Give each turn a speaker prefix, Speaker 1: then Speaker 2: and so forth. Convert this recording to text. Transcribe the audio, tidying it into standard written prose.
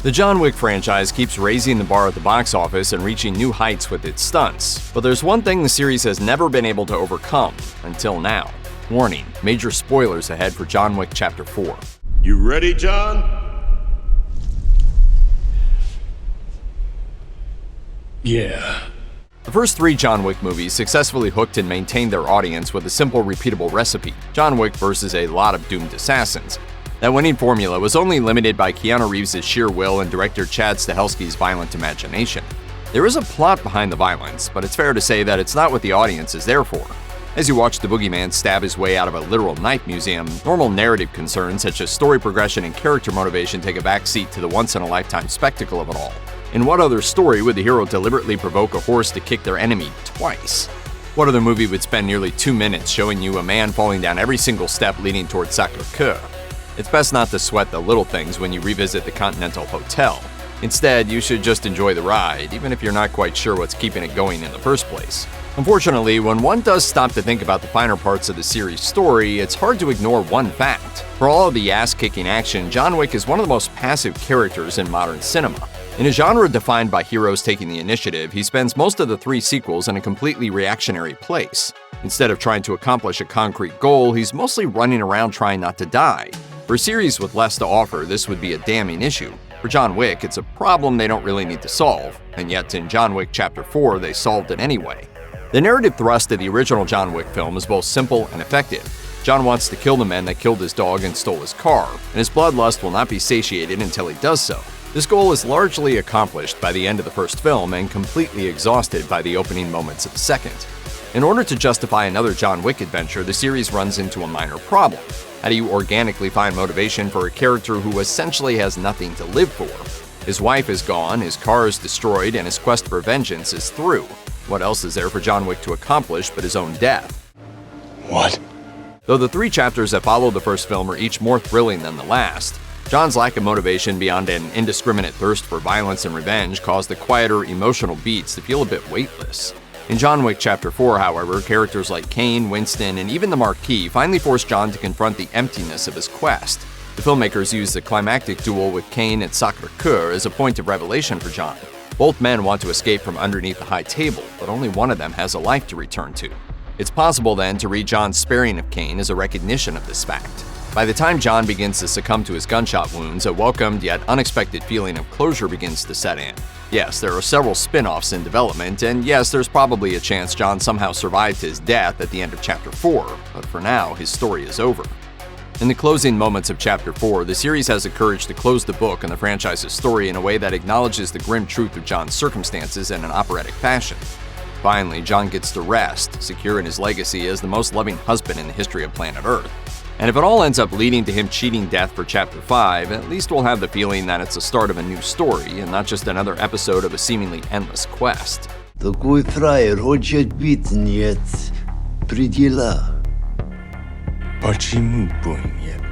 Speaker 1: The John Wick franchise keeps raising the bar at the box office and reaching new heights with its stunts. But there's one thing the series has never been able to overcome, until now. Warning, major spoilers ahead for John Wick Chapter 4.
Speaker 2: You ready, John?
Speaker 3: Yeah.
Speaker 1: The first 3 John Wick movies successfully hooked and maintained their audience with a simple, repeatable recipe: John Wick versus a lot of doomed assassins. That winning formula was only limited by Keanu Reeves' sheer will and director Chad Stahelski's violent imagination. There is a plot behind the violence, but it's fair to say that it's not what the audience is there for. As you watch the boogeyman stab his way out of a literal knife museum, normal narrative concerns such as story progression and character motivation take a backseat to the once-in-a-lifetime spectacle of it all. In what other story would the hero deliberately provoke a horse to kick their enemy twice? What other movie would spend nearly 2 minutes showing you a man falling down every single step leading toward Sacré-Cœur? It's best not to sweat the little things when you revisit the Continental Hotel. Instead, you should just enjoy the ride, even if you're not quite sure what's keeping it going in the first place. Unfortunately, when one does stop to think about the finer parts of the series' story, it's hard to ignore one fact. For all of the ass-kicking action, John Wick is one of the most passive characters in modern cinema. In a genre defined by heroes taking the initiative, he spends most of the 3 sequels in a completely reactionary place. Instead of trying to accomplish a concrete goal, he's mostly running around trying not to die. For a series with less to offer, this would be a damning issue. For John Wick, it's a problem they don't really need to solve, and yet in John Wick Chapter 4, they solved it anyway. The narrative thrust of the original John Wick film is both simple and effective. John wants to kill the men that killed his dog and stole his car, and his bloodlust will not be satiated until he does so. This goal is largely accomplished by the end of the first film and completely exhausted by the opening moments of the second. In order to justify another John Wick adventure, the series runs into a minor problem. How do you organically find motivation for a character who essentially has nothing to live for? His wife is gone, his car is destroyed, and his quest for vengeance is through. What else is there for John Wick to accomplish but his own death?
Speaker 3: What?
Speaker 1: Though the 3 chapters that follow the first film are each more thrilling than the last, John's lack of motivation beyond an indiscriminate thirst for violence and revenge caused the quieter, emotional beats to feel a bit weightless. In John Wick Chapter 4, however, characters like Kane, Winston, and even the Marquis finally force John to confront the emptiness of his quest. The filmmakers use the climactic duel with Kane at Sacré-Cœur as a point of revelation for John. Both men want to escape from underneath the high table, but only one of them has a life to return to. It's possible then to read John's sparing of Kane as a recognition of this fact. By the time John begins to succumb to his gunshot wounds, a welcomed yet unexpected feeling of closure begins to set in. Yes, there are several spin-offs in development, and yes, there's probably a chance John somehow survived his death at the end of Chapter 4, but for now, his story is over. In the closing moments of Chapter 4, the series has the courage to close the book on the franchise's story in a way that acknowledges the grim truth of John's circumstances in an operatic fashion. Finally, John gets to rest, secure in his legacy as the most loving husband in the history of planet Earth. And if it all ends up leading to him cheating death for Chapter 5, at least we'll have the feeling that it's the start of a new story and not just another episode of a seemingly endless quest.
Speaker 4: Такой фраер хочет бить, нет предела.
Speaker 3: Почему бы нет?